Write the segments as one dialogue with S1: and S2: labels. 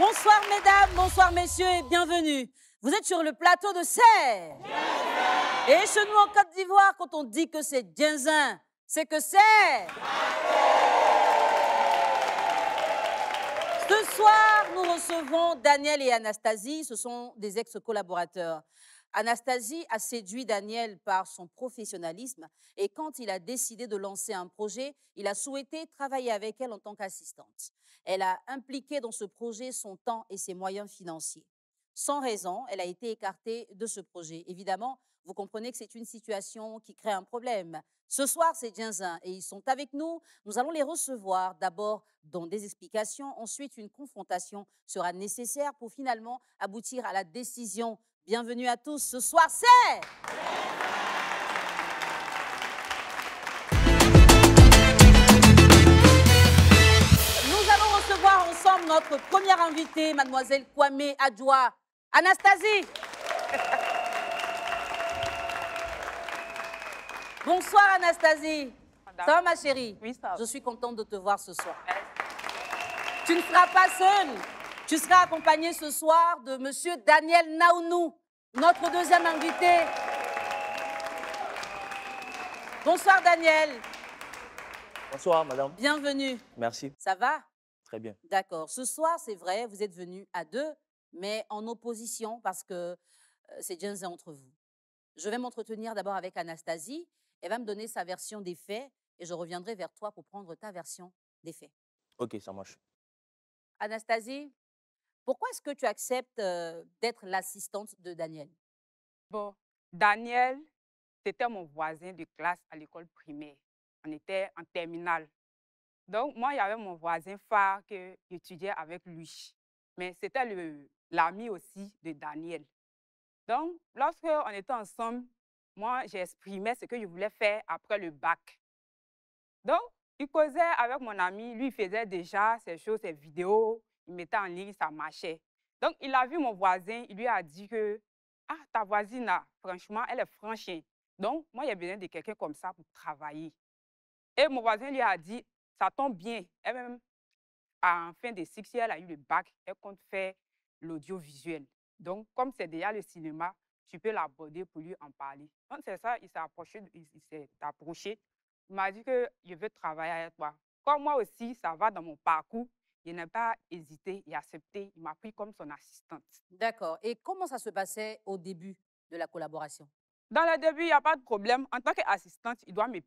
S1: Bonsoir mesdames, bonsoir messieurs et bienvenue. Vous êtes sur le plateau de Serre. Et chez nous en Côte d'Ivoire, quand on dit que c'est Djinzin, c'est que c'est... Ce soir, nous recevons Daniel et Anastasie. Ce sont des ex-collaborateurs. Anastasie a séduit Daniel par son professionnalisme et quand il a décidé de lancer un projet, il a souhaité travailler avec elle en tant qu'assistante. Elle a impliqué dans ce projet son temps et ses moyens financiers. Sans raison, elle a été écartée de ce projet. Évidemment, vous comprenez que c'est une situation qui crée un problème. Ce soir, c'est Djinzin et ils sont avec nous. Nous allons les recevoir d'abord dans des explications. Ensuite, une confrontation sera nécessaire pour finalement aboutir à la décision. Bienvenue à tous. Ce soir, c'est... Nous allons recevoir ensemble notre première invitée, mademoiselle Kwame Adjoa. Anastasie. Bonsoir Anastasie.
S2: Madame.
S1: Ça va ma chérie?
S2: Oui, ça va.
S1: Je suis contente de te voir ce soir. Tu ne seras pas seule. Tu seras accompagnée ce soir de monsieur Daniel Naounou, notre deuxième invité. Bonsoir Daniel.
S3: Bonsoir, madame.
S1: Bienvenue.
S3: Merci.
S1: Ça va?
S3: Très bien.
S1: D'accord. Ce soir, c'est vrai, vous êtes venus à deux, mais en opposition parce que c'est Djinzin entre vous. Je vais m'entretenir d'abord avec Anastasie. Elle va me donner sa version des faits et je reviendrai vers toi pour prendre ta version des faits.
S3: Ok, ça marche.
S1: Anastasie, pourquoi est-ce que tu acceptes d'être l'assistante de Daniel?
S2: Bon, Daniel, c'était mon voisin de classe à l'école primaire. On était en terminale. Donc, moi, il y avait mon voisin phare que j'étudiais avec lui. Mais c'était l'ami aussi de Daniel. Donc, lorsqu'on était ensemble, moi, j'exprimais ce que je voulais faire après le bac. Donc, il causait avec mon ami. Lui, il faisait déjà ses choses, ses vidéos. Il mettait en ligne, ça marchait. Donc, il a vu mon voisin. Il lui a dit que, ah, ta voisine, là, franchement, elle est franche. Donc, moi, il y a besoin de quelqu'un comme ça pour travailler. Et mon voisin lui a dit, ça tombe bien. Elle-même, en fin de cycle, elle a eu le bac. Elle compte faire l'audiovisuel. Donc, comme c'est déjà le cinéma, tu peux l'aborder pour lui en parler. Donc, c'est ça, il s'est approché. Il m'a dit que je veux travailler avec toi. Comme moi aussi, ça va dans mon parcours, je n'ai pas hésité et accepté. Il m'a pris comme son assistante.
S1: D'accord. Et comment ça se passait au début de la collaboration?
S2: Dans le début, il n'y a pas de problème. En tant qu'assistante, il doit me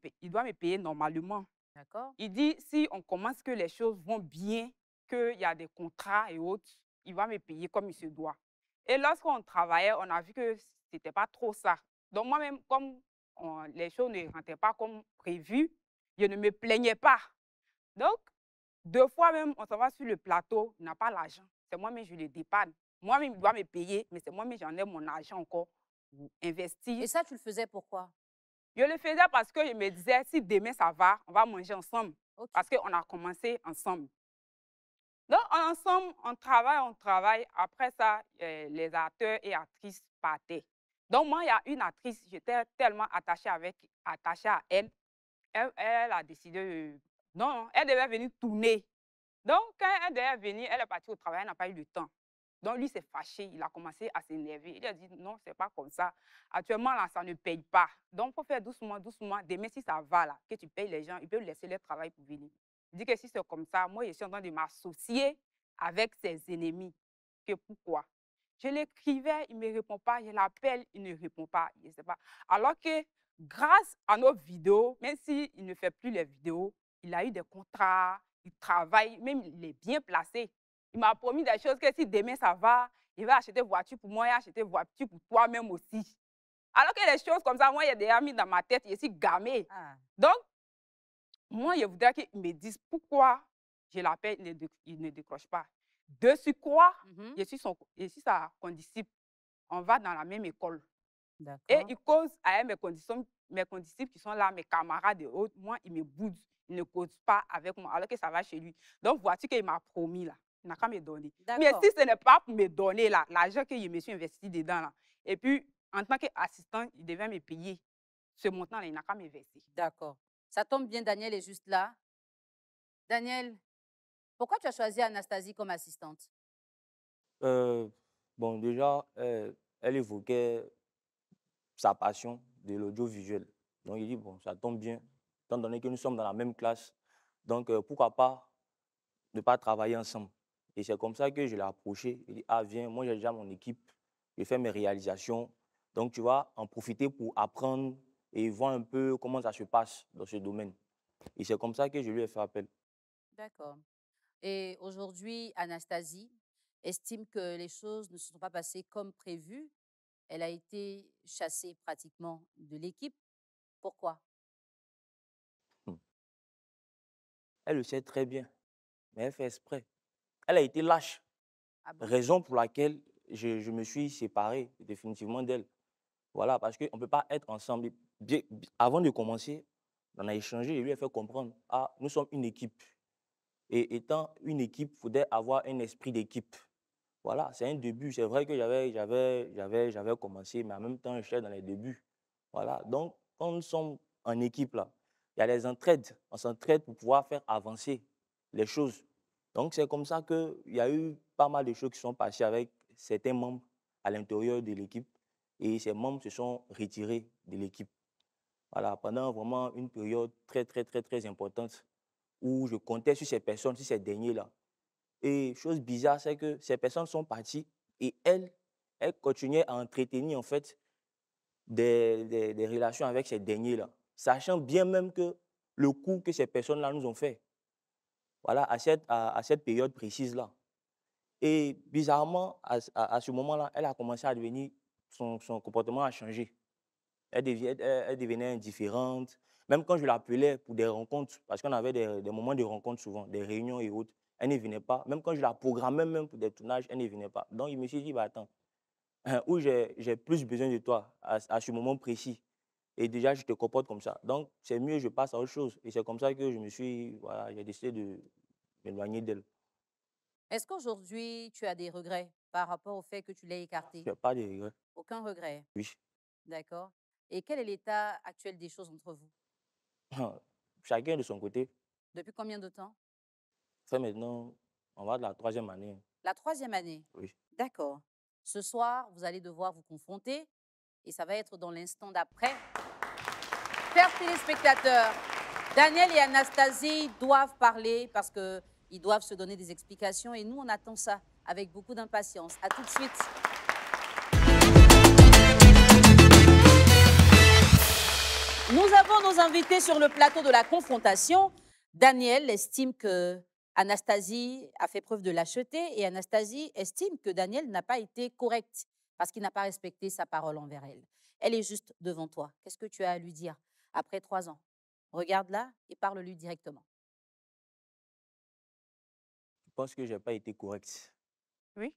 S2: payer normalement.
S1: D'accord.
S2: Il dit, si on commence que les choses vont bien, qu'il y a des contrats et autres, il va me payer comme il se doit. Et lorsqu'on travaillait, on a vu que ce n'était pas trop ça. Donc moi-même, comme les choses ne rentraient pas comme prévu, je ne me plaignais pas. Donc, deux fois même, on s'en va sur le plateau, il n'a pas l'argent. C'est moi-même, je le dépanne. Moi-même, il doit me payer, mais c'est moi-même, j'en ai mon argent encore pour investir.
S1: Et ça, tu le faisais pourquoi?
S2: Je le faisais parce que je me disais, si demain ça va, on va manger ensemble.
S1: Okay.
S2: Parce qu'on a commencé ensemble. Donc, ensemble, on travaille. Après ça, les acteurs et actrices partaient. Donc, moi, il y a une actrice, j'étais tellement attachée à elle. Elle a décidé de... Non, elle devait venir tourner. Donc, quand elle devait venir, elle est partie au travail, elle n'a pas eu le temps. Donc, lui s'est fâché, il a commencé à s'énerver. Il a dit, non, ce n'est pas comme ça. Actuellement, là, ça ne paye pas. Donc, il faut faire doucement, doucement. Demain, si ça va, là, que tu payes les gens, ils peuvent laisser leur travail pour venir. Il dit que si c'est comme ça, moi, je suis en train de m'associer avec ses ennemis. Que pourquoi? Je l'écrivais, il ne me répond pas. Je l'appelle, il ne répond pas. Je ne sais pas. Alors que, grâce à nos vidéos, même s'il ne fait plus les vidéos, il a eu des contrats, il travaille, même il est bien placé. Il m'a promis des choses que si demain ça va, il va acheter voiture pour moi et acheter voiture pour toi-même aussi. Alors que les choses comme ça, moi, il y a déjà mis dans ma tête, je suis gamée. Ah. Donc, moi, je voudrais qu'ils me disent pourquoi je l'appelle, il ne décroche pas. De sur quoi, je suis sa condisciple. On va dans la même école. Et il cause avec mes condisciples qui sont là, mes camarades et autres. Moi, il me boude, il ne cause pas avec moi, alors que ça va chez lui. Donc, vois-tu qu'il m'a promis là, il n'a qu'à me donner. Mais si ce n'est pas pour me donner là, l'argent que je me suis investi dedans là, et puis en tant qu'assistant, il devait me payer ce montant là, il n'a qu'à me verser.
S1: D'accord. Ça tombe bien, Daniel est juste là. Daniel, pourquoi tu as choisi Anastasie comme assistante?
S3: Euh, bon, déjà, elle évoquait sa passion de l'audiovisuel. Donc, il dit, bon, ça tombe bien, étant donné que nous sommes dans la même classe. Donc, pourquoi pas ne pas travailler ensemble? Et c'est comme ça que je l'ai approché. Il dit, ah, viens, moi, j'ai déjà mon équipe, je fais mes réalisations. Donc, tu vas en profiter pour apprendre et voir un peu comment ça se passe dans ce domaine. Et c'est comme ça que je lui ai fait appel.
S1: D'accord. Et aujourd'hui, Anastasie estime que les choses ne se sont pas passées comme prévu. Elle a été chassée pratiquement de l'équipe. Pourquoi?
S3: Hmm. Elle le sait très bien, mais elle fait exprès. Elle a été lâche,
S1: Ah bon?
S3: raison pour laquelle je me suis séparé définitivement d'elle. Voilà, parce qu'on ne peut pas être ensemble. Avant de commencer, on a échangé et lui a fait comprendre, ah, nous sommes une équipe. Et étant une équipe, il faudrait avoir un esprit d'équipe. Voilà, c'est un début. C'est vrai que j'avais commencé, mais en même temps, j'étais dans les débuts. Voilà, donc quand nous sommes en équipe, là, il y a les entraides. On s'entraide pour pouvoir faire avancer les choses. Donc, c'est comme ça qu'il y a eu pas mal de choses qui sont passées avec certains membres à l'intérieur de l'équipe. Et ces membres se sont retirés de l'équipe. Voilà, pendant vraiment une période très, très, très, très importante où je comptais sur ces personnes, sur ces derniers-là. Et chose bizarre, c'est que ces personnes sont parties et elles continuaient à entretenir en fait des relations avec ces derniers-là, sachant bien même que le coup que ces personnes-là nous ont fait, voilà, à cette période précise-là. Et bizarrement, à ce moment-là, elle a commencé à devenir, son comportement a changé. Elle devenait indifférente. Même quand je l'appelais pour des rencontres, parce qu'on avait des moments de rencontres souvent, des réunions et autres, elle ne venait pas. Même quand je la programmais même pour des tournages, elle ne venait pas. Donc, il me suis dit, bah, attends, où j'ai plus besoin de toi à ce moment précis. Et déjà, je te comporte comme ça. Donc, c'est mieux, je passe à autre chose. Et c'est comme ça que voilà, j'ai décidé de m'éloigner d'elle.
S1: Est-ce qu'aujourd'hui, tu as des regrets par rapport au fait que tu l'aies écartée?
S3: Je n'ai pas de regrets.
S1: Aucun regret.
S3: Oui.
S1: D'accord. Et quel est l'état actuel des choses entre vous?
S3: Chacun de son côté.
S1: Depuis combien de temps?
S3: Fait maintenant, on va de la troisième année.
S1: La troisième année.
S3: Oui.
S1: D'accord. Ce soir, vous allez devoir vous confronter et ça va être dans l'instant d'après. Chers téléspectateurs, Daniel et Anastasie doivent parler parce qu'ils doivent se donner des explications et nous, on attend ça avec beaucoup d'impatience. À tout de suite. Nous avons nos invités sur le plateau de la confrontation. Daniel estime que Anastasie a fait preuve de lâcheté et Anastasie estime que Daniel n'a pas été correct parce qu'il n'a pas respecté sa parole envers elle. Elle est juste devant toi. Qu'est-ce que tu as à lui dire après 3 ans? Regarde-la et parle-lui directement.
S3: Je pense que je n'ai pas été correct.
S2: Oui.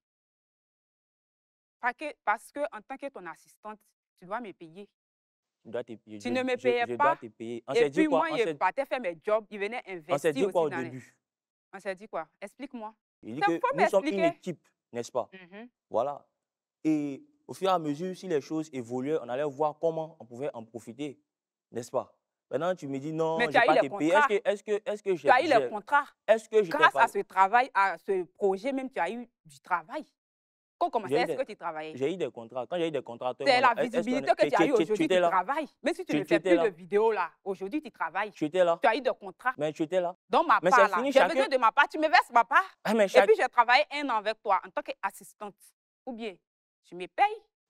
S2: Parce que en tant que ton assistante, tu dois me payer.
S3: Je dois te payer.
S2: Tu ne me payais
S3: Je dois
S2: pas.
S3: te payer. On
S2: Et
S3: s'est dit
S2: puis
S3: quoi?
S2: moi, je partais faire mes jobs. Il venait
S3: On s'est
S2: investir
S3: dit quoi
S2: aussi
S3: au
S2: dans les...
S3: début?
S2: On s'est dit quoi? Explique-moi.
S3: Il dit
S2: Il
S3: que
S2: faut
S3: nous sommes une
S2: m'expliquer.
S3: équipe, n'est-ce pas?
S2: Mhm.
S3: Voilà. Et au fur et à mesure, si les choses évoluaient, on allait voir comment on pouvait en profiter, n'est-ce pas? Maintenant, tu me dis non,
S2: Mais
S3: je
S2: tu
S3: n'ai
S2: as eu
S3: pas
S2: les
S3: te payer.
S2: contrats.
S3: Est-ce que
S2: Tu as eu les contrats.
S3: est-ce que je t'ai
S2: Grâce
S3: pas...
S2: à ce travail, à ce projet même, tu as eu du travail. Quand on commençait, est-ce que tu travaillais?
S3: J'ai eu des contrats. Quand j'ai eu des contrats, toi et
S2: C'est
S3: moi,
S2: la visibilité que tu as eue
S3: tu
S2: aujourd'hui,
S3: étais
S2: tu
S3: là?
S2: travailles. Mais si tu ne
S3: Tu
S2: fais
S3: étais
S2: plus de
S3: là?
S2: vidéos là, aujourd'hui tu travailles.
S3: Tu étais là?
S2: Tu as eu des contrats.
S3: Mais tu étais là?
S2: Dans ma
S3: Mais
S2: part
S3: c'est
S2: là,
S3: fini,
S2: j'ai
S3: chacun...
S2: besoin de ma part. Tu me verses ma part.
S3: Ah, mais
S2: Et puis j'ai travaillé 1 an avec toi en tant qu'assistante. Ou bien, tu me payes.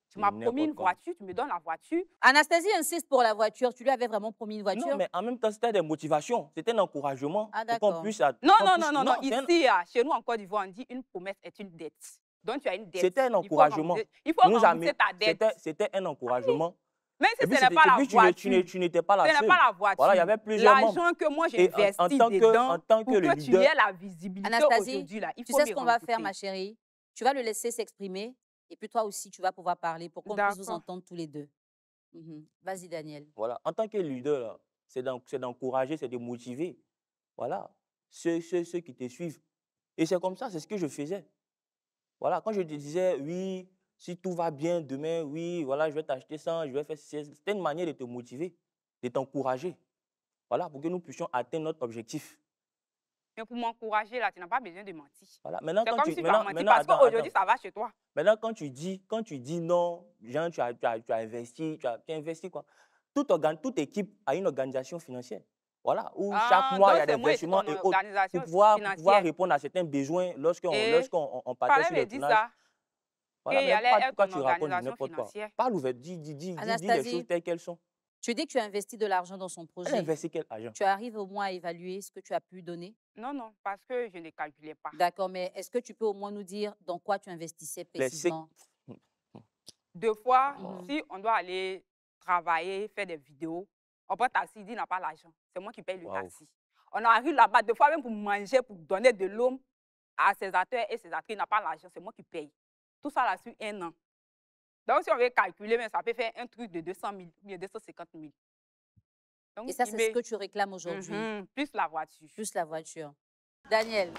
S2: Tu m'as promis une
S3: n'importe quoi.
S2: voiture, tu me donnes la voiture.
S1: Anastasie insiste pour la voiture. Tu lui avais vraiment promis une
S3: Non,
S1: voiture?
S3: mais en même temps, c'était des motivations. C'était un encouragement
S1: Ah,
S3: pour qu'on
S1: d'accord.
S3: puisse...
S2: Non,
S3: qu'on
S2: non,
S3: puisse-
S2: non, non, non.
S3: c'est un-
S2: Ici, chez nous en Côte d'Ivoire, on dit une promesse est une dette. Donc tu as une dette.
S3: C'était un
S2: Il faut
S3: encouragement.
S2: il faut rembourser ta dette.
S3: C'était un encouragement.
S2: Même
S3: Et
S2: si
S3: puis,
S2: ce n'est pas la voiture.
S3: tu n'étais pas la
S2: Ce n'est pas
S3: seule.
S2: la
S3: Voilà, il y
S2: voiture.
S3: avait plusieurs membres.
S2: L'argent que moi
S3: Et
S2: j'investis dedans
S3: en tant que
S2: pour
S3: le
S2: que tu
S3: leader,
S2: aies la visibilité
S1: Anastasie,
S2: aujourd'hui là, il
S1: tu
S2: faut
S1: sais
S2: me
S1: ce qu'on va faire,
S2: rembourser.
S1: ma chérie? Tu vas le laisser s'exprimer et puis toi aussi, tu vas pouvoir parler pour qu'on puisse vous
S2: D'accord.
S1: entendre tous les deux. Vas-y, Daniel.
S3: voilà, en tant que leader, là, c'est d'encourager, c'est de motiver. Voilà, ceux qui te suivent. Et c'est comme ça, c'est ce que je faisais. Voilà, quand je te disais, oui, si tout va bien demain, oui, voilà, je vais t'acheter ça, je vais faire ceci. C'était une manière de te motiver, de t'encourager. Voilà, pour que nous puissions atteindre notre objectif.
S2: Mais pour m'encourager, là, tu n'as pas besoin de mentir.
S3: Voilà. Maintenant,
S2: C'est
S3: quand
S2: comme
S3: tu,
S2: si tu as menti
S3: maintenant,
S2: parce
S3: attends,
S2: qu'aujourd'hui,
S3: attends.
S2: ça va chez toi.
S3: Maintenant, quand tu dis non, genre, tu as investi, tu as investi quoi? Toute équipe a une organisation financière. Voilà, où chaque
S2: Ah,
S3: mois, il y
S2: donc
S3: a des
S2: c'est moi ici
S3: versements
S2: ton
S3: et autres
S2: organisation
S3: pour pouvoir
S2: financière.
S3: répondre à certains besoins
S2: Et
S3: lorsqu'on partait
S2: fallait
S3: sur
S2: me
S3: les
S2: dire
S3: tournages.
S2: ça,
S3: Voilà,
S2: qu'il
S3: mais
S2: allait être
S3: pourquoi
S2: ton
S3: tu racontes
S2: organisation
S3: n'importe quoi?
S2: financière.
S3: Parle ouvert, dis les choses
S1: Anastasie,
S3: telles qu'elles sont.
S1: tu dis que tu as investi de l'argent dans son
S3: Elle a
S1: projet.
S3: investi quel argent?
S1: Tu arrives au moins à évaluer ce que tu as pu donner?
S2: Non, non, parce que je ne calculais pas.
S1: D'accord, mais est-ce que tu peux au moins nous dire dans quoi tu investissais
S3: Les sec-
S1: précisément?
S2: Deux fois,
S1: Mhm.
S2: si on doit aller travailler, faire des vidéos, on prend taxi, il dit, il n'a pas l'argent. C'est moi qui paye le
S3: Waouh.
S2: taxi. On arrive là-bas, deux fois même pour manger, pour donner de l'eau à ses acteurs et ses actrices, il n'a pas l'argent, c'est moi qui paye. Tout ça là sur un an. Donc, si on veut calculer, mais ça peut faire un truc de 200 000 ou bien 250 000. Donc,
S1: Et ça, c'est ce que tu réclames aujourd'hui,
S2: plus la voiture.
S1: plus la voiture. Daniel.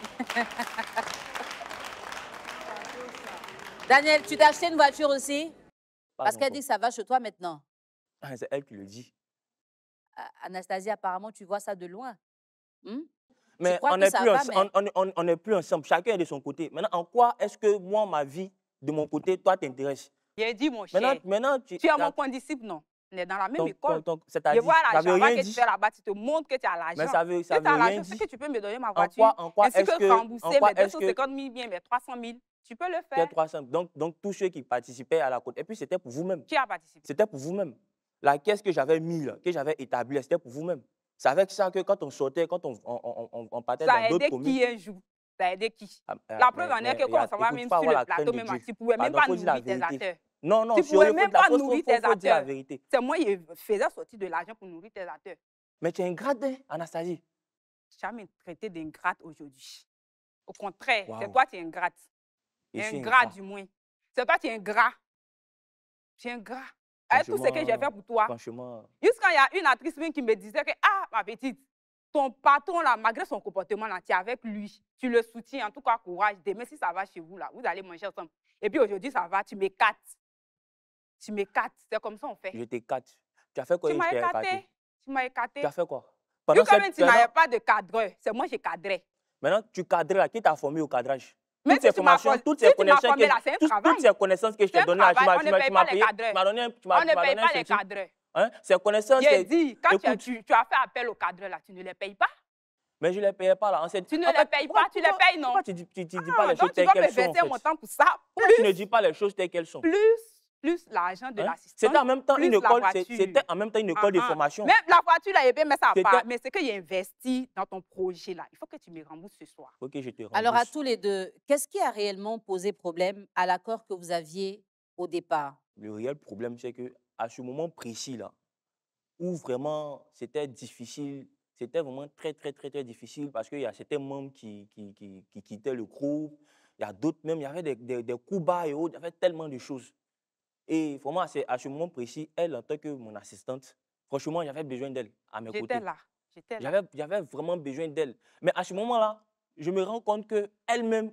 S1: Daniel, tu t'as acheté une voiture aussi?
S3: Pas
S1: Parce qu'elle
S3: encore.
S1: dit que ça va chez toi maintenant.
S3: Ah, c'est elle qui le dit.
S1: Anastasie, apparemment, tu vois ça de loin. Tu
S3: Mais
S1: crois
S3: on
S1: que
S3: n'est
S1: ça
S3: plus,
S1: va, mais
S3: on n'est plus ensemble. Chacun est de son côté. Maintenant, en quoi est-ce que moi, ma vie, de mon côté, toi, t'intéresse?
S2: J'ai dit, mon cher,
S3: Maintenant,
S2: tu es mon condisciple, non? On est dans la même école. Je
S3: c'est-à-dire,
S2: vois
S3: ça veut
S2: l'argent
S3: rien
S2: que tu
S3: dire.
S2: fais là-bas, tu te montres que tu as
S3: Mais
S2: l'argent.
S3: ça veut
S2: Si tu as
S3: rien
S2: l'argent, c'est
S3: dire.
S2: que tu peux me donner ma
S3: En
S2: voiture.
S3: quoi
S2: Ainsi
S3: est-ce
S2: que
S3: que,
S2: rembourser mes
S3: est-ce que,
S2: 250 000, bien mes 300 000. Tu peux le
S3: c'est
S2: faire.
S3: 300. Donc, tous ceux qui participaient à la côte, et puis c'était pour vous-même.
S2: Qui a participé?
S3: C'était pour vous-même. La caisse que j'avais mise, là, que j'avais établie, c'était pour vous-même. C'est avec ça que quand on sortait, quand on partait
S2: Ça
S3: dans
S2: a
S3: d'autres
S2: aidé
S3: communes.
S2: qui un jour? Ça a aidé qui?
S3: Ah,
S2: La preuve en est que quand on
S3: regarde,
S2: s'en va
S3: écoute,
S2: même
S3: faut
S2: sur
S3: avoir
S2: le
S3: la crainte
S2: plateau,
S3: de
S2: même,
S3: Dieu.
S2: tu ne pouvais même
S3: Pardon,
S2: pas
S3: faut dire la
S2: nourrir tes
S3: vérité.
S2: acteurs.
S3: Non, non,
S2: Tu ne
S3: sur le
S2: pouvais
S3: fond
S2: même
S3: de la
S2: pas
S3: chose,
S2: nourrir
S3: faut
S2: tes
S3: dire la
S2: acteurs.
S3: vérité.
S2: C'est moi qui faisais sortir de l'argent pour nourrir tes acteurs.
S3: Mais tu es ingrate, hein, Anastasie.
S2: Jamais traité d'ingrate aujourd'hui. Au contraire, c'est
S3: Waouh.
S2: toi qui es ingrate.
S3: Je suis
S2: Ingrat
S3: ingrat.
S2: du moins. C'est toi qui es ingrat. Tu es ingrat. Avec tout ce que j'ai fait pour toi.
S3: Franchement,
S2: Jusqu'à il y a une actrice qui me disait que, ah, ma petite, ton patron, là, malgré son comportement, là, tu es avec lui. Tu le soutiens, en tout cas, courage. Demain, si ça va chez vous, là, vous allez manger ensemble. Et puis aujourd'hui, ça va, tu m'écates. Tu m'écates. C'est comme ça on fait.
S3: je t'écate. Tu as fait quoi
S2: Tu
S3: et je
S2: m'as
S3: t'ai
S2: écaté.
S3: écarté?
S2: Tu m'as écaté.
S3: Tu as fait quoi?
S2: Vu
S3: Pendant
S2: quand même tu n'avais
S3: maintenant,
S2: pas de cadreur, c'est moi qui cadrais.
S3: tu cadres là, qui t'a formé au cadrage?
S2: Mais
S3: Toutes
S2: si
S3: ces
S2: tu m'as
S3: formations, toutes
S2: si
S3: ces
S2: tu m'as
S3: connaissances
S2: formé là, c'est un
S3: toutes
S2: travail.
S3: ces connaissances que je
S2: C'est
S3: t'ai
S2: un
S3: données là,
S2: travail. On ne paye pas les
S3: payé,
S2: cadreurs.
S3: tu m'as donné,
S2: On ne paye
S3: donné un
S2: pas les
S3: chèque.
S2: cadreurs.
S3: Hein? Ces connaissances,
S2: J'ai dit, quand
S3: écoute,
S2: tu as fait appel aux cadreurs là, tu ne les payes pas.
S3: mais je ne les payais pas là.
S2: Tu ne les payes pas, tu les payes non.
S3: Pourquoi tu dis pas les
S2: Donc
S3: choses
S2: tu
S3: telles
S2: dois me
S3: qu'elles sont en
S2: verser un
S3: fait?
S2: montant pour ça.
S3: Pourquoi tu ne dis pas les choses telles qu'elles sont?
S2: Plus l'argent de
S3: Hein?
S2: l'assistante.
S3: C'était en même temps
S2: plus
S3: une
S2: la
S3: école,
S2: voiture.
S3: c'était en même temps une école de formation.
S2: Même la voiture, là, mais ça
S3: C'était-
S2: part. Mais c'est qu'il a investi dans ton projet là. Il faut que tu me rembourses ce soir.
S3: Ok, je te rembourse.
S1: alors à tous les deux, qu'est-ce qui a réellement posé problème à l'accord que vous aviez au départ?
S3: Le réel problème, c'est que à ce moment précis là, où vraiment c'était difficile, c'était vraiment très, très, très, très difficile parce qu'il y a certains membres qui quittaient le groupe, il y a d'autres même, il y avait des coups bas et autres, il y avait tellement de choses. Et vraiment, c'est à ce moment précis, elle, en tant que mon assistante, franchement, j'avais besoin d'elle à mes côtés.
S2: J'étais là.
S3: J'avais vraiment besoin d'elle. Mais à ce moment-là, je me rends compte qu'elle-même,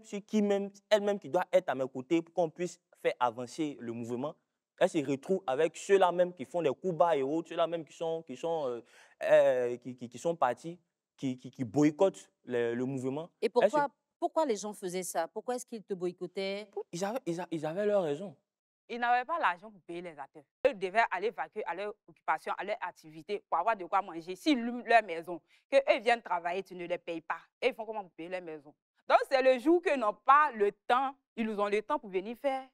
S3: elle-même qui doit être à mes côtés pour qu'on puisse faire avancer le mouvement, elle se retrouve avec ceux-là même qui font des coups bas et autres, ceux-là même qui sont partis, qui boycottent le mouvement.
S1: Et pourquoi les gens faisaient ça? Pourquoi est-ce qu'ils te boycottaient?
S3: Ils avaient leur raison.
S2: Ils n'avaient pas l'argent pour payer les acteurs. Ils devaient aller vaquer à leur occupation, à leur activité, pour avoir de quoi manger. S'ils louent leur maison, qu'eux viennent travailler, tu ne les payes pas. Et ils font comment pour payer leur maison? Donc, c'est le jour qu'ils n'ont pas le temps, ils nous ont le temps pour venir faire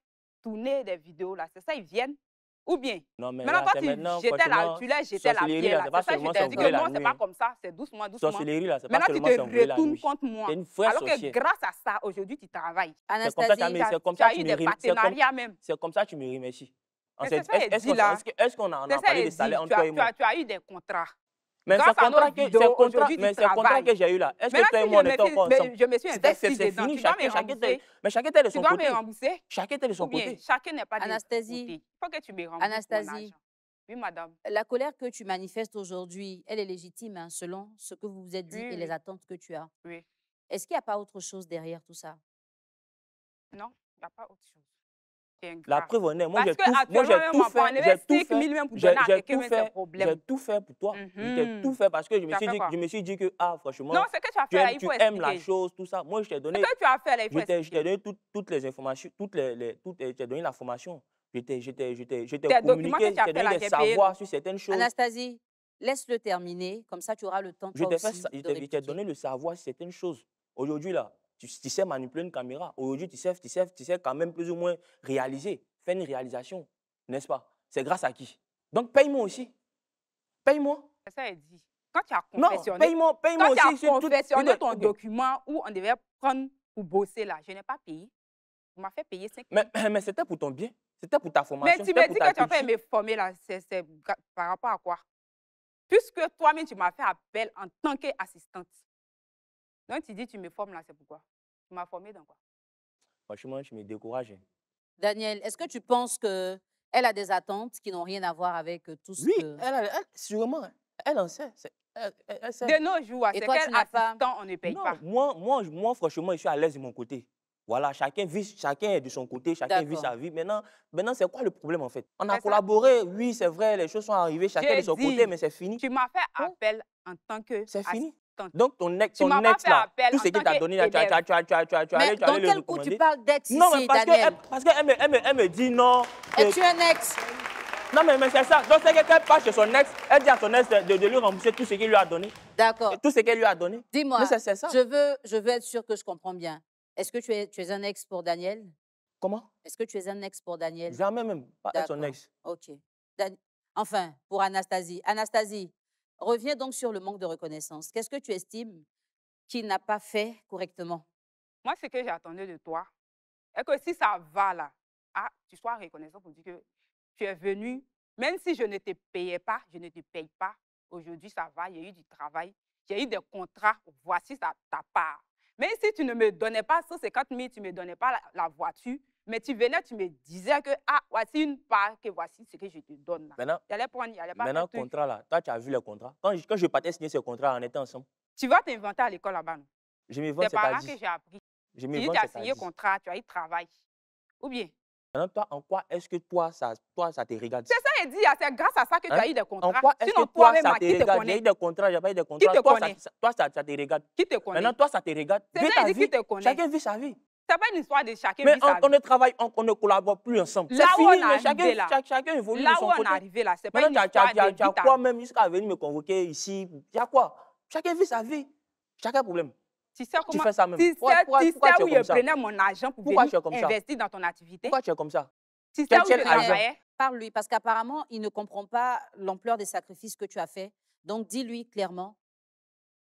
S2: tourner des vidéos là. C'est ça, ils viennent. Ou bien,
S3: Non, mais
S2: maintenant,
S3: là,
S2: quand tu les jetais la
S3: sorcellerie,
S2: pierre,
S3: là, c'est
S2: là,
S3: pas
S2: c'est ça, je
S3: seulement
S2: t'ai dit
S3: s'envoler
S2: que
S3: la
S2: non, c'est
S3: nuit,
S2: pas
S3: hein.
S2: comme ça, c'est doucement, doucement.
S3: Sorcellerie, là, c'est pas
S2: Maintenant, tu
S3: seulement s'envoler
S2: te
S3: la
S2: retournes
S3: nuit.
S2: contre moi.
S3: T'es une vraie
S2: Alors
S3: sorcière.
S2: que grâce à ça, aujourd'hui, tu travailles.
S1: Anastasie,
S2: Tu as eu des partenariats même.
S3: C'est comme ça que tu me remercies.
S2: Mais c'est ça, elle dit là.
S3: Est-ce qu'on a
S2: C'est ça,
S3: parlé de
S2: elle
S3: salaire
S2: dit,
S3: entre toi et moi?
S2: tu as eu des contrats.
S3: Mais
S2: Grâce à nos vidéos, aujourd'hui, tu
S3: ces contrats
S2: travailles.
S3: que j'ai eu là, est-ce que
S2: Maintenant,
S3: toi et
S2: si
S3: moi, on était encore ensemble?
S2: je me suis investie
S3: C'est
S2: dedans,
S3: fini,
S2: tu dois me rembourser.
S3: mais chacun était de
S2: Tu
S3: son
S2: dois
S3: côté.
S2: me rembourser.
S3: Chacun était de son
S2: Ou bien,
S3: côté.
S2: chacun n'est pas de son
S1: Anastasie.
S2: côté. Il faut que tu me rembourses mon
S1: Anastasie,
S2: argent. Oui, madame.
S1: la colère que tu manifestes aujourd'hui, elle est légitime hein, selon ce que vous vous êtes dit
S2: Oui,
S1: et
S2: oui.
S1: les attentes que tu as.
S2: Oui.
S1: Est-ce qu'il n'y a pas autre chose derrière tout ça?
S2: Non, il n'y a pas autre chose. C'est
S3: La
S2: grave.
S3: preuve en est, moi
S2: Parce
S3: j'ai tout, moi
S2: qu'actuellement, même, on peut
S3: j'ai
S2: enlever
S3: tout
S2: 5 000
S3: fait,
S2: même pour donner à
S3: j'ai
S2: quelqu'un,
S3: tout
S2: même c'est un
S3: fait,
S2: problème.
S3: j'ai tout fait pour toi. J'ai tout
S2: Mhm.
S3: fait parce que
S2: Tu as fait quoi?
S3: je me suis dit que, ah,
S2: Non,
S3: franchement,
S2: ce que tu as fait là, il
S3: tu
S2: faut
S3: aimes la
S2: expliquer.
S3: chose, tout ça. Moi, je t'ai
S2: Ce
S3: donné,
S2: que tu as fait là, il faut
S3: je t'ai
S2: expliquer.
S3: donné toutes les informations, je t'ai donné l'information. Je t'ai
S2: Tes documents que
S3: communiqué,
S2: tu
S3: je
S2: as
S3: t'ai
S2: fait
S3: donné
S2: là,
S3: des
S2: j'ai payé, non?
S3: savoirs sur certaines choses.
S1: Anastasie, laisse-le terminer, comme ça tu auras le temps
S3: Je
S1: toi
S3: t'ai fait,
S1: aussi de
S3: je t'ai
S1: répliquer.
S3: donné le savoir sur certaines choses. Aujourd'hui, là, tu sais manipuler une caméra. Aujourd'hui, tu sais quand même plus ou moins réaliser, faire une réalisation, n'est-ce pas? C'est grâce à qui? Donc, paye-moi aussi. Paye-moi.
S2: C'est ça, elle dit. Quand tu as
S3: Non,
S2: confessionné,
S3: paye-moi
S2: quand tu as
S3: aussi. sur
S2: confessionné ton
S3: ok.
S2: document où on devait prendre pour bosser là, je n'ai pas payé. Tu m'as fait payer 5 000.
S3: Mais c'était pour ton bien. C'était pour ta
S2: Mais
S3: formation.
S2: tu
S3: C'était
S2: me
S3: pour
S2: dis
S3: ta
S2: que tu as fait
S3: culture.
S2: me former là, c'est par rapport à quoi? Puisque toi-même, tu m'as fait appel en tant qu'assistante. Donc, tu dis, tu me formes là, c'est pourquoi? Tu m'as formé dans quoi?
S3: Franchement, tu me décourages.
S1: Daniel, est-ce que tu penses qu'elle a des attentes qui n'ont rien à voir avec tout ce
S3: Oui,
S1: que...
S3: sûrement, elle en sait. Elle sait.
S2: De nos jours,
S1: Et
S2: c'est
S1: toi,
S2: quel
S1: tu n'as pas...
S2: assistant on ne paye
S3: Non,
S2: pas?
S3: moi, franchement, je suis à l'aise de mon côté. Voilà, chacun est de son côté, chacun vit
S1: D'accord.
S3: sa vie. Maintenant c'est quoi le problème en fait? On a
S2: C'est ça.
S3: collaboré, oui, c'est vrai, les choses sont arrivées, chacun de
S2: J'ai
S3: son côté,
S2: dit,
S3: mais c'est fini.
S2: tu m'as fait
S3: Ouais,
S2: appel en tant
S3: c'est fini.
S2: qu'assistante.
S3: Donc,
S2: Tu m'as pas fait
S3: là,
S2: appel
S3: tout
S2: en
S3: ce qu'il
S2: tant
S3: t'a donné, là, tu
S2: qu'élève.
S3: es
S1: Mais
S3: allé
S1: dans
S3: le
S1: quel coup tu
S3: recommander.
S1: parles d'ex
S3: Non, mais
S1: ici,
S3: parce
S1: Daniel?
S3: qu'elle me dit non.
S1: Es-tu un ex?
S3: Non, mais c'est ça. Donc, c'est qu'elle part chez son ex, elle dit à son ex de lui rembourser tout ce qu'il lui a donné.
S1: D'accord.
S3: Tout ce qu'elle lui a donné.
S1: Dis-moi,
S3: Mais c'est ça.
S1: je veux être sûre que je comprends bien. Est-ce que tu es un ex pour Daniel?
S3: Comment?
S1: Est-ce que tu es un ex pour Daniel?
S3: Jamais même, pas être son
S1: D'accord.
S3: ex.
S1: OK. Enfin, pour Anastasie. Anastasie, reviens donc sur le manque de reconnaissance. Qu'est-ce que tu estimes qu'il n'a pas fait correctement?
S2: Moi, ce que j'attendais de toi, est que si ça va là, ah, tu sois reconnaissant pour dire que tu es venu, même si je ne te payais pas, je ne te paye pas. Aujourd'hui, ça va, il y a eu du travail, il y a eu des contrats, voici ta part. Mais si tu ne me donnais pas 150 000, tu ne me donnais pas la voiture, mais tu venais, tu me disais que, ah, voici une part, que voici ce que je te donne.
S3: Maintenant,
S2: J'allais prendre, il allait pas
S3: maintenant,
S2: faire truc.
S3: contrat là, toi, tu as vu le contrat. Quand je partais signer ce contrat, on était ensemble.
S2: Tu vas t'inventer à l'école là-bas, non?
S3: Je me vends,
S2: C'est par là
S3: c'est-à-dire.
S2: que j'ai appris.
S3: Je
S2: Tu
S3: me
S2: dis,
S3: vends,
S2: tu as
S3: c'est-à-dire.
S2: signé contrat, tu as eu travail. Ou bien?
S3: Maintenant, toi, en quoi est-ce que toi, ça te regarde?
S2: C'est ça, il dit, c'est grâce à ça que tu
S3: Hein?
S2: as eu des
S3: En
S2: contrats.
S3: quoi est-ce que
S2: Sinon,
S3: toi,
S2: toi-même,
S3: ça
S2: là,
S3: te
S2: qui te
S3: regarde? J'ai
S2: connaît?
S3: eu des contrats, j'ai pas eu des contrats.
S2: te
S3: Toi,
S2: connaît?
S3: ça te regarde.
S2: Qui te connaît?
S3: Maintenant, toi, ça te regarde.
S2: C'est
S3: Vis
S2: ça,
S3: ta
S2: il dit qui
S3: vie.
S2: te connaît.
S3: Chacun vit sa vie.
S2: C'est pas une histoire de chacun
S3: Mais
S2: vit sa
S3: on
S2: vie.
S3: ne travaille, on ne collabore plus ensemble. C'est
S2: Là où
S3: fini,
S2: on
S3: mais
S2: est arrivé là,
S3: chacun évolue de
S2: là où
S3: son
S2: on est
S3: côté.
S2: arrivé là, c'est pas une
S3: Maintenant,
S2: histoire de
S3: tu as
S2: vie ta
S3: quoi
S2: vie.
S3: même jusqu'à venir me convoquer ici? Il y a quoi? Chacun vit sa vie. Chacun problème.
S2: Tu sais
S3: Tu
S2: comment,
S3: fais ça même.
S2: tu sais
S3: Pourquoi
S2: où
S3: tu es
S2: je
S3: comme ça?
S2: prenais mon argent pour
S3: Pourquoi
S2: venir
S3: tu es comme ça?
S2: investir dans ton activité?
S3: Pourquoi tu es comme ça?
S2: Tu sais
S3: Quel-
S2: où je
S3: quel argent?
S2: travaillais?
S1: Parle-lui, parce qu'apparemment, il ne comprend pas l'ampleur des sacrifices que tu as faits. Donc, dis-lui clairement.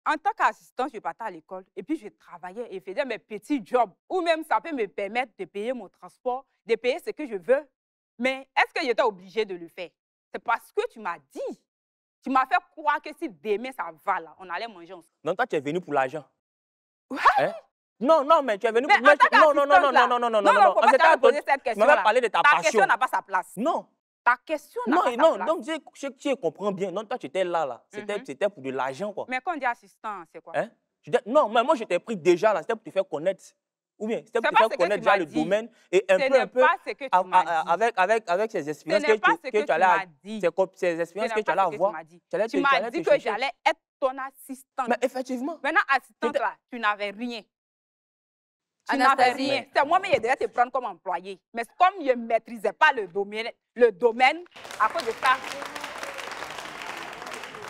S2: En tant qu'assistant, je partais à l'école et puis je travaillais et faisais mes petits jobs. Ou même ça peut me permettre de payer mon transport, de payer ce que je veux. Mais est-ce que j'étais obligée de le faire? C'est parce que tu m'as dit. Tu m'as fait croire que si demain ça va là, on allait manger ensemble.
S3: Non, toi, tu es venu pour l'argent.
S2: Ouais.
S3: Hein? Non, mais tu es venu
S2: Mais
S3: pour...
S2: en tant
S3: Non,
S2: qu'assistante, faut
S3: On
S2: pas
S3: s'était
S2: t'aller poser
S3: entendu.
S2: cette
S3: Tu
S2: question
S3: m'avais
S2: là.
S3: parlé de ta
S2: Ta
S3: passion.
S2: question n'a pas sa place.
S3: Non.
S2: Ta question n'a pas sa
S3: Non,
S2: place.
S3: donc tu comprends bien. Non, toi, tu étais là.
S2: Mhm.
S3: C'était pour de l'argent, quoi.
S2: Mais quand on dit assistant, c'est quoi?
S3: Hein? Non, mais moi, je t'ai pris déjà là. C'était pour te faire connaître. Ou bien, c'était pour
S2: C'est
S3: te
S2: pas
S3: faire
S2: ce que
S3: connaître
S2: tu
S3: déjà
S2: m'as
S3: le
S2: dit.
S3: domaine et
S2: Ce
S3: un
S2: n'est
S3: peu,
S2: pas ce que tu m'as dit.
S3: avec ces
S2: Ce
S3: expériences
S2: n'est pas ce que
S3: que tu
S2: tu
S3: allais
S2: m'as dit.
S3: ces
S2: Ce
S3: expériences
S2: n'est
S3: que tu
S2: pas
S3: allais
S2: ce que tu
S3: avoir.
S2: m'as dit.
S3: Tu allais
S2: Tu m'as
S3: te
S2: dit que
S3: chercher.
S2: j'allais être ton assistante.
S3: Mais effectivement.
S2: Maintenant, assistante
S3: J'étais-
S2: là, tu n'avais rien. Tu
S1: Anastasie.
S2: n'avais rien. C'est moi-même qui devais te prendre comme employé. Mais comme je ne maîtrisais pas le domaine, à cause de ça,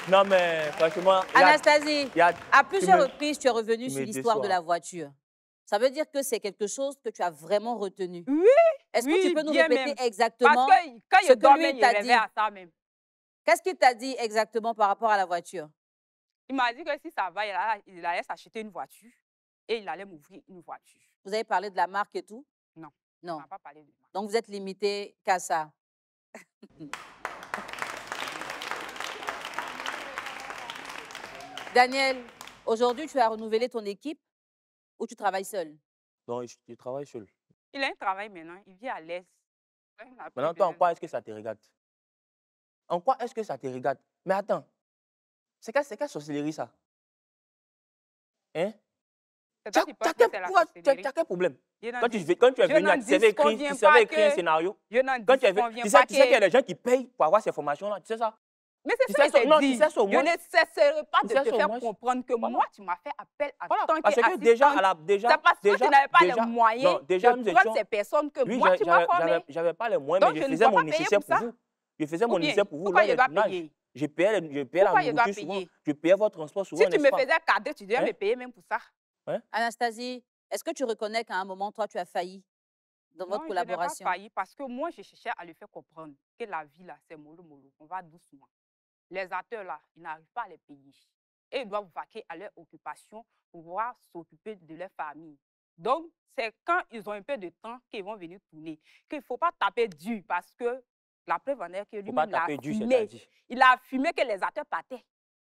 S3: Non, mais franchement,
S1: Anastasie,
S3: il y a-
S1: à plusieurs
S3: me-
S1: reprises, tu es revenue
S3: tu
S1: sur
S3: me
S1: l'histoire de
S3: déçois.
S1: la voiture. Ça veut dire que c'est quelque chose que tu as vraiment retenu.
S2: oui,
S1: Est-ce que
S2: oui,
S1: tu peux nous
S2: bien
S1: répéter
S2: même. Parce
S1: exactement
S2: que quand
S1: ce
S2: je
S1: que
S2: dormais,
S1: lui
S2: il
S1: t'a
S2: rêvait
S1: dit?
S2: à ça même.
S1: Qu'est-ce qu'il t'a dit exactement par rapport à la voiture?
S2: Il m'a dit que si ça va, il allait s'acheter une voiture et il allait m'ouvrir une voiture.
S1: Vous avez parlé de la marque et tout?
S2: Non. On
S1: Non.
S2: n'a pas parlé de moi.
S1: Donc, vous êtes limité qu'à ça. Daniel, aujourd'hui, tu as renouvelé ton équipe ou tu travailles seul?
S3: Non, je travaille seul.
S2: Il a un travail maintenant, il vit à l'aise. Il n'a plus
S3: Maintenant, toi, en
S2: besoin.
S3: quoi est-ce que ça te regarde? En quoi est-ce que ça te regarde? Mais attends, c'est quelle sorcellerie ça? Hein?
S2: C'est
S3: Tu
S2: toi
S3: as
S2: qui penses que c'est la sorcellerie.
S3: quel problème? Quand tu es venu, tu savais écrire un scénario.
S2: Je n'en
S3: Quand tu sais qu'il y a des gens qui payent pour avoir ces formations-là, tu sais ça?
S2: Mais c'est ça que
S3: non,
S2: je
S3: tu sais ça au moins.
S2: Je ne cesserai pas de
S3: Tu sais
S2: te
S3: ça au
S2: faire
S3: moins.
S2: comprendre que moi, tu m'as fait appel à
S3: Voilà,
S2: tant
S3: parce que
S2: qu'assistante.
S3: déjà,
S2: C'est parce que tu n'avais pas les moyens
S3: déjà,
S2: de prendre ces personnes que moi, tu m'as formé.
S3: J'avais pas les moyens,
S2: Donc,
S3: mais
S2: je
S3: je
S2: ne
S3: faisais
S2: dois
S3: mon
S2: pas payer
S3: nécessaire
S2: pour
S3: pour
S2: ça.
S3: vous. Je faisais mon
S2: Ou bien,
S3: nécessaire pour vous.
S2: pourquoi
S3: Lors
S2: je
S3: des
S2: dois
S3: tournages,
S2: payer?
S3: je payais
S2: Pourquoi
S3: la
S2: je dois
S3: nourriture souvent.
S2: payer?
S3: Je payais votre transport souvent,
S2: Si tu me
S3: n'est-ce pas?
S2: faisais cadrer, tu devais
S3: Hein?
S2: me payer même pour ça.
S3: Hein?
S1: Anastasie, est-ce que tu reconnais qu'à un moment, toi, tu as failli dans votre
S2: Non, je n'ai pas
S1: collaboration?
S2: failli parce que moi, je cherchais à lui faire comprendre que la vie, là, c'est mollo mollo. On va doucement. Les acteurs, là, ils n'arrivent pas à les payer. Et ils doivent vaquer à leur occupation pour pouvoir s'occuper de leur famille. Donc, c'est quand ils ont un peu de temps qu'ils vont venir tourner. Qu'il ne faut pas taper dur parce que la preuve en est que
S3: Faut pas
S2: lui-même, il a
S3: taper dur,
S2: fumé.
S3: c'est-à-dire.
S2: Il a fumé que les acteurs partaient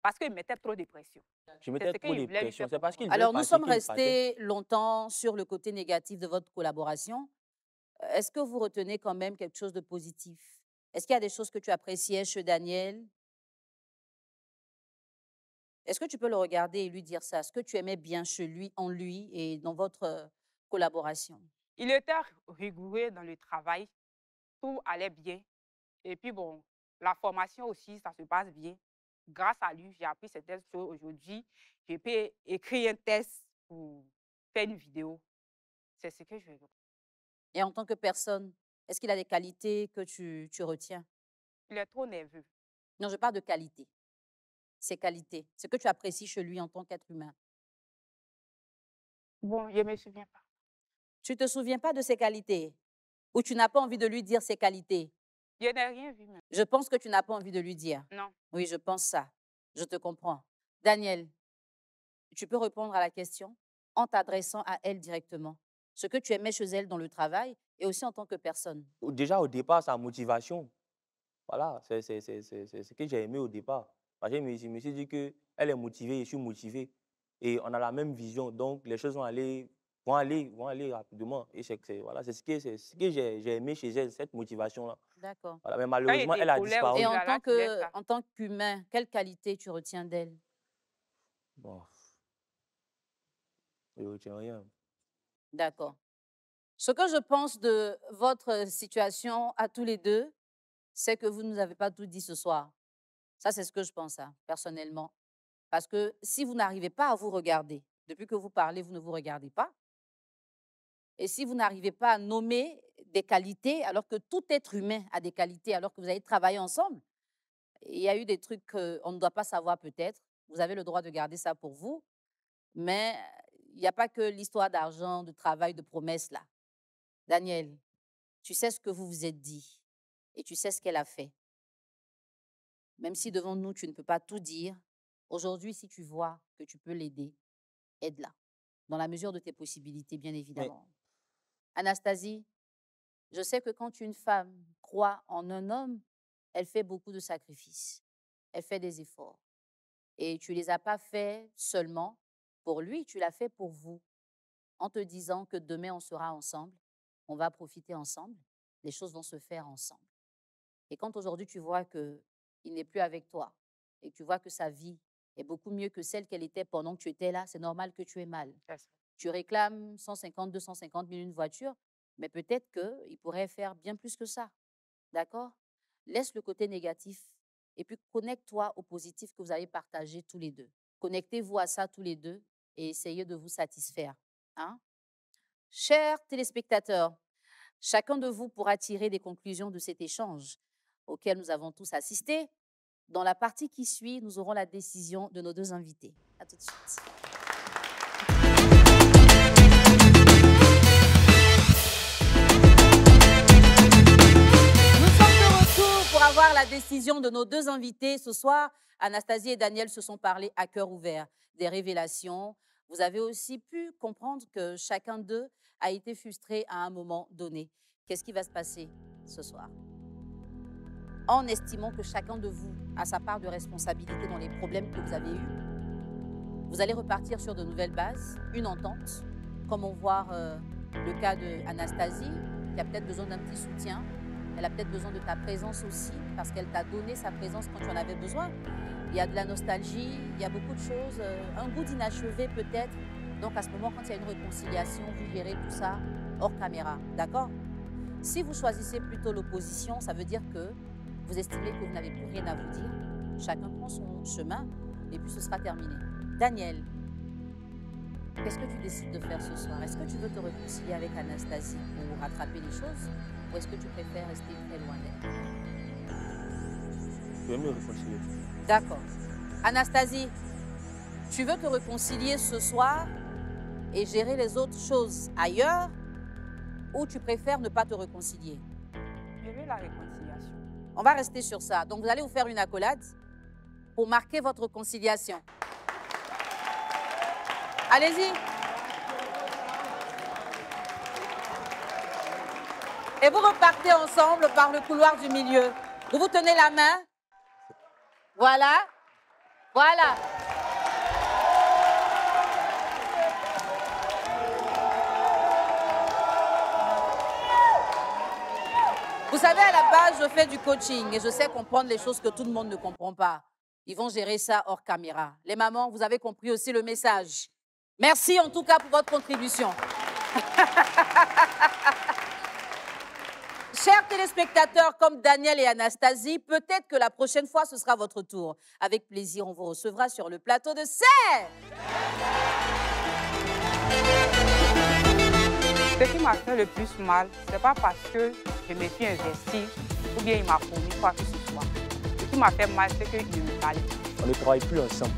S2: parce qu'ils mettaient trop de pression.
S3: Je mettais
S2: ce
S3: trop
S2: qu'il
S3: de
S2: voulait lui
S3: pression.
S2: faire
S3: C'est parce qu'il
S2: comprendre.
S3: voulait
S1: Alors, nous
S3: partir
S1: sommes
S3: qu'il partait.
S1: restés longtemps sur le côté négatif de votre collaboration. Est-ce que vous retenez quand même quelque chose de positif? Est-ce qu'il y a des choses que tu appréciais chez Daniel? Est-ce que tu peux le regarder et lui dire ça? Ce que tu aimais bien chez lui, en lui et dans votre collaboration?
S2: Il était rigoureux dans le travail. Tout allait bien. Et puis bon, la formation aussi, ça se passe bien. Grâce à lui, j'ai appris certaines choses aujourd'hui. Je peux écrire un test pour faire une vidéo. C'est ce que je veux.
S1: Et en tant que personne, est-ce qu'il a des qualités que tu retiens?
S2: Il est trop nerveux.
S1: Non, je parle de qualité. Ses qualités, ce que tu apprécies chez lui en tant qu'être humain.
S2: Bon, je ne me souviens pas.
S1: Tu ne te souviens pas de ses qualités ou tu n'as pas envie de lui dire ses qualités?
S2: Je n'ai rien vu même.
S1: Je pense que tu n'as pas envie de lui dire.
S2: Non.
S1: Oui, je pense ça. Je te comprends. Daniel, tu peux répondre à la question en t'adressant à elle directement. Ce que tu aimais chez elle dans le travail et aussi en tant que personne.
S3: Déjà, au départ, sa motivation. Voilà, c'est ce que j'ai aimé au départ. Parce que je me suis dit qu'elle est motivée, je suis motivé. Et on a la même vision. Donc, les choses vont aller rapidement. Et voilà, c'est ce que j'ai aimé chez elle, cette motivation-là.
S1: D'accord.
S3: Voilà, mais malheureusement, elle a disparu.
S1: Et
S2: là,
S1: en tant qu'humain, quelle qualité tu retiens d'elle?
S3: Bon, je ne retiens rien.
S1: D'accord. Ce que je pense de votre situation à tous les deux, c'est que vous ne nous avez pas tout dit ce soir. Ça, c'est ce que je pense, hein, personnellement. Parce que si vous n'arrivez pas à vous regarder, depuis que vous parlez, vous ne vous regardez pas. Et si vous n'arrivez pas à nommer des qualités, alors que tout être humain a des qualités, alors que vous avez travaillé ensemble, il y a eu des trucs qu'on ne doit pas savoir peut-être. Vous avez le droit de garder ça pour vous. Mais il n'y a pas que l'histoire d'argent, de travail, de promesses là. Daniel, tu sais ce que vous vous êtes dit et tu sais ce qu'elle a fait. Même si devant nous, tu ne peux pas tout dire, aujourd'hui, si tu vois que tu peux l'aider, aide-la. Dans la mesure de tes possibilités, bien évidemment. Oui. Anastasie, je sais que quand une femme croit en un homme, elle fait beaucoup de sacrifices. Elle fait des efforts. Et tu ne les as pas faits seulement pour lui, tu l'as fait pour vous. En te disant que demain, on sera ensemble, on va profiter ensemble, les choses vont se faire ensemble. Et quand aujourd'hui, tu vois qu'il n'est plus avec toi et que tu vois que sa vie est beaucoup mieux que celle qu'elle était pendant que tu étais là, c'est normal que tu aies mal. Tu réclames 150, 250 000 une voiture, mais peut-être qu'il pourrait faire bien plus que ça. D'accord? Laisse le côté négatif et puis connecte-toi au positif que vous avez partagé tous les deux. Connectez-vous à ça tous les deux et essayez de vous satisfaire. Hein? Chers téléspectateurs, chacun de vous pourra tirer des conclusions de cet échange auquel nous avons tous assisté. Dans la partie qui suit, nous aurons la décision de nos deux invités. À tout de suite. Nous sommes de retour pour avoir la décision de nos deux invités. Ce soir, Anastasie et Daniel se sont parlé à cœur ouvert des révélations. Vous avez aussi pu comprendre que chacun d'eux a été frustré à un moment donné. Qu'est-ce qui va se passer ce soir? En estimant que chacun de vous a sa part de responsabilité dans les problèmes que vous avez eus, vous allez repartir sur de nouvelles bases, une entente, comme on voit le cas d'Anastasie, qui a peut-être besoin d'un petit soutien. Elle a peut-être besoin de ta présence aussi, parce qu'elle t'a donné sa présence quand tu en avais besoin. Il y a de la nostalgie, il y a beaucoup de choses, un goût d'inachevé peut-être Donc, à ce moment, quand il y a une réconciliation, vous gérez tout ça hors caméra. D'accord? Si vous choisissez plutôt l'opposition, ça veut dire que vous estimez que vous n'avez plus rien à vous dire. Chacun prend son chemin et puis ce sera terminé. Daniel, qu'est-ce que tu décides de faire ce soir? Est-ce que tu veux te réconcilier avec Anastasie pour rattraper les choses ou est-ce que tu préfères rester très loin d'elle?
S3: Je vais me réconcilier.
S1: D'accord. Anastasie, tu veux te réconcilier ce soir et gérer les autres choses ailleurs ou tu préfères ne pas te réconcilier?
S2: Je veux la réconciliation.
S1: On va rester sur ça. Donc, vous allez vous faire une accolade pour marquer votre réconciliation. Allez-y. Et vous repartez ensemble par le couloir du milieu. Vous vous tenez la main. Voilà. Voilà. Vous savez, à la base, je fais du coaching et je sais comprendre les choses que tout le monde ne comprend pas. Ils vont gérer ça hors caméra. Les mamans, vous avez compris aussi le message. Merci en tout cas pour votre contribution. Chers téléspectateurs, comme Daniel et Anastasie, peut-être que la prochaine fois, ce sera votre tour. Avec plaisir, on vous recevra sur le plateau de C'est.
S2: Ce qui m'a fait le plus mal, ce n'est pas parce que je me suis investie ou bien il m'a promis quoi que ce soit. Ce qui m'a fait mal, c'est qu'il ne me parlait pas.
S3: On ne travaille plus ensemble.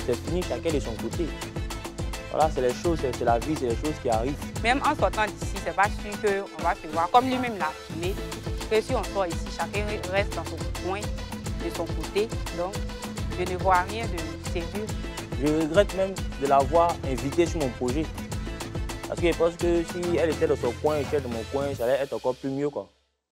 S3: C'est fini, chacun de son côté. Voilà, c'est les choses, c'est la vie, c'est les choses qui arrivent.
S2: Même en sortant d'ici, c'est pas sûr qu'on va se voir. Comme lui-même l'a affirmé, que si on sort ici, chacun reste dans son coin, de son côté. Donc, je ne vois rien de sérieux.
S3: Je regrette même de l'avoir invitée sur mon projet. Parce que je pense que si elle était dans son coin et j'étais dans mon coin, ça allait être encore plus mieux, quoi.